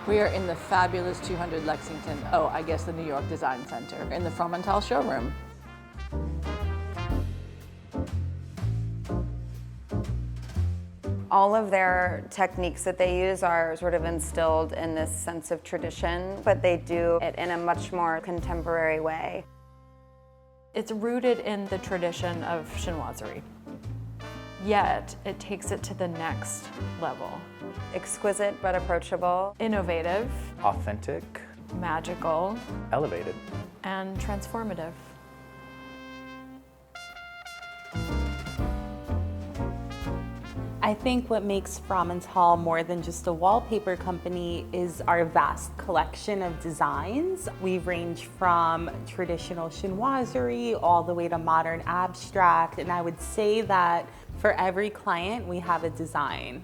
We are in the fabulous 200 Lexington, the New York Design Center, in the Fromental showroom. All of their techniques that they use are sort of instilled in this sense of tradition, but they do it in a much more contemporary way. It's rooted in the tradition of chinoiserie, yet it takes it to the next level. Exquisite but approachable. Innovative. Authentic. Magical. Elevated. And transformative. I think what makes Fromental more than just a wallpaper company is our vast collection of designs. We range from traditional chinoiserie all the way to modern abstract, and I would say that for every client we have a design.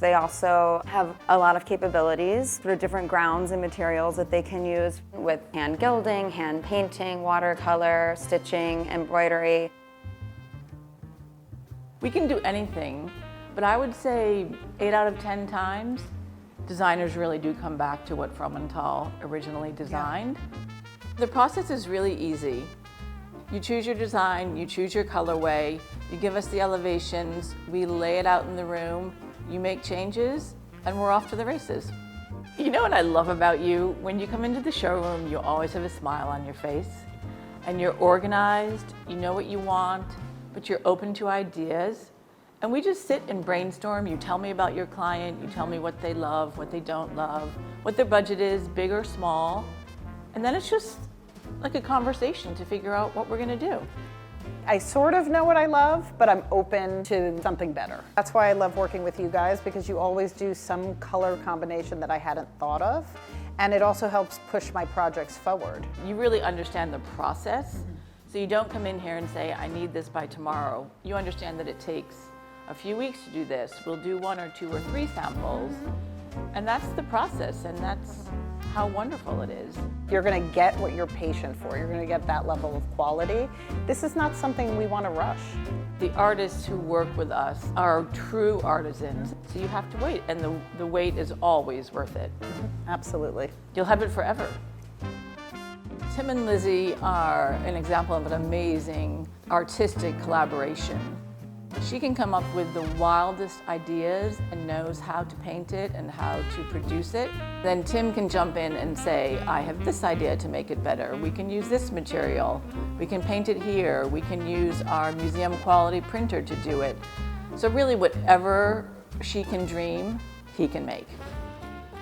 They also have a lot of capabilities for different grounds and materials that they can use with hand gilding, hand painting, watercolor, stitching, embroidery. We can do anything, but I would say 8 out of 10 times, designers really do come back to what Fromental originally designed. The process is really easy. You choose your design, you choose your colorway, you give us the elevations, we lay it out in the room, you make changes, and we're off to the races. You know what I love about you? When you come into the showroom, you always have a smile on your face, and you're organized, you know what you want, but you're open to ideas. And we just sit and brainstorm. You tell me about your client, you tell me what they love, what they don't love, what their budget is, big or small. And then it's just like a conversation to figure out what we're gonna do. I sort of know what I love, but I'm open to something better. That's why I love working with you guys, because you always do some color combination that I hadn't thought of. And it also helps push my projects forward. You really understand the process. So you don't come in here and say, I need this by tomorrow. You understand that it takes a few weeks to do this. We'll do 1 or 2 or 3 samples. And that's the process, and that's how wonderful it is. You're gonna get what you're patient for. You're gonna get that level of quality. This is not something we wanna rush. The artists who work with us are true artisans. So you have to wait, and the wait is always worth it. Absolutely. You'll have it forever. Tim and Lizzie are an example of an amazing artistic collaboration. She can come up with the wildest ideas and knows how to paint it and how to produce it. Then Tim can jump in and say, I have this idea to make it better. We can use this material. We can paint it here. We can use our museum quality printer to do it. So really whatever she can dream, he can make.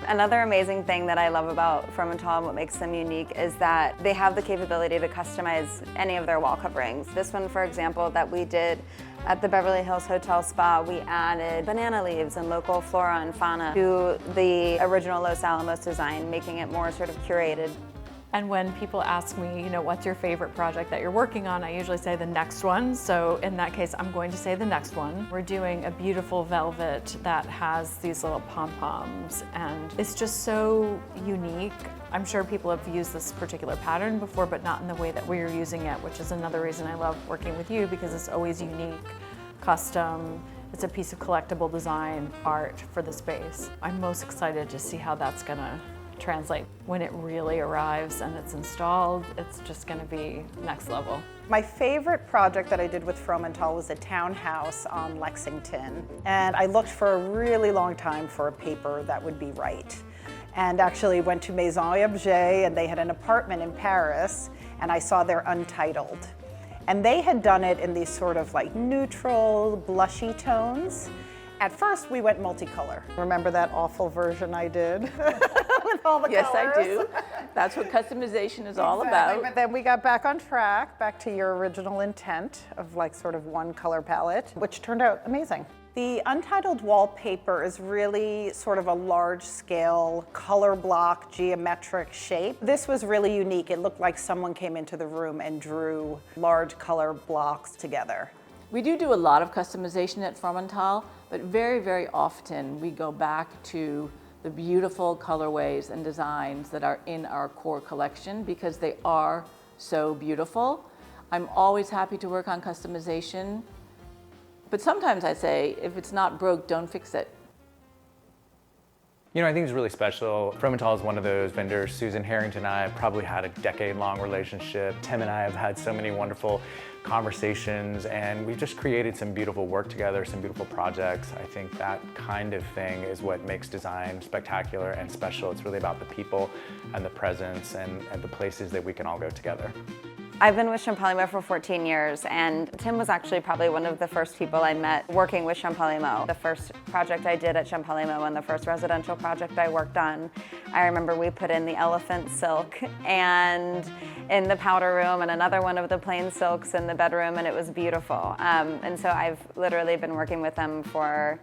Another amazing thing that I love about Fromental and what makes them unique is that they have the capability to customize any of their wall coverings. This one, for example, that we did at the Beverly Hills Hotel Spa, we added banana leaves and local flora and fauna to the original Los Alamos design, making it more sort of curated. And when people ask me, what's your favorite project that you're working on, I usually say the next one. So in that case, I'm going to say the next one. We're doing a beautiful velvet that has these little pom-poms, and it's just so unique. I'm sure people have used this particular pattern before, but not in the way that we're using it, which is another reason I love working with you, because it's always unique, custom. It's a piece of collectible design art for the space. I'm most excited to see how that's gonna translate. When it really arrives and it's installed, it's just gonna be next level. My favorite project that I did with Fromental was a townhouse on Lexington. And I looked for a really long time for a paper that would be right. And actually went to Maison et Objet, and they had an apartment in Paris, and I saw their Untitled. And they had done it in these sort of like neutral, blushy tones. At first, we went multicolor. Remember that awful version I did with all the Yes, colors? I do. That's what customization is all Exactly. about. But then we got back on track, back to your original intent of like sort of one color palette, which turned out amazing. The Untitled wallpaper is really sort of a large-scale color block geometric shape. This was really unique. It looked like someone came into the room and drew large color blocks together. We do a lot of customization at Fromental, but very, very often we go back to the beautiful colorways and designs that are in our core collection because they are so beautiful. I'm always happy to work on customization, but sometimes I say, if it's not broke, don't fix it. You know, I think it's really special. Fromental is one of those vendors. Susan Harrington and I have probably had a decade-long relationship. Tim and I have had so many wonderful conversations, and we've just created some beautiful work together, some beautiful projects. I think that kind of thing is what makes design spectacular and special. It's really about the people and the presence and the places that we can all go together. I've been with Champollion for 14 years, and Tim was actually probably one of the first people I met working with Champollion. The first project I did at Champollion and the first residential project I worked on, I remember we put in the elephant silk and in the powder room and another one of the plain silks in the bedroom, and it was beautiful. And so I've literally been working with them for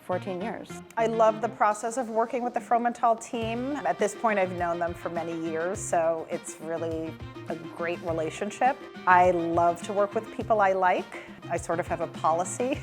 14 years. I love the process of working with the Fromental team. At this point, I've known them for many years, so it's really a great relationship. I love to work with people I like. I sort of have a policy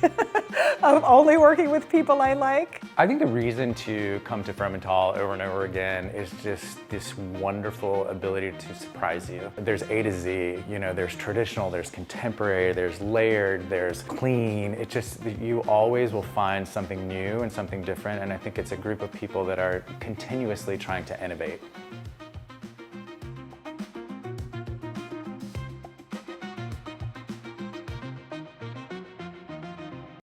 of only working with people I like. I think the reason to come to Fromental over and over again is just this wonderful ability to surprise you. There's A to Z, you know, there's traditional, there's contemporary, there's layered, there's clean. It just, you always will find something new and something different, and I think it's a group of people that are continuously trying to innovate.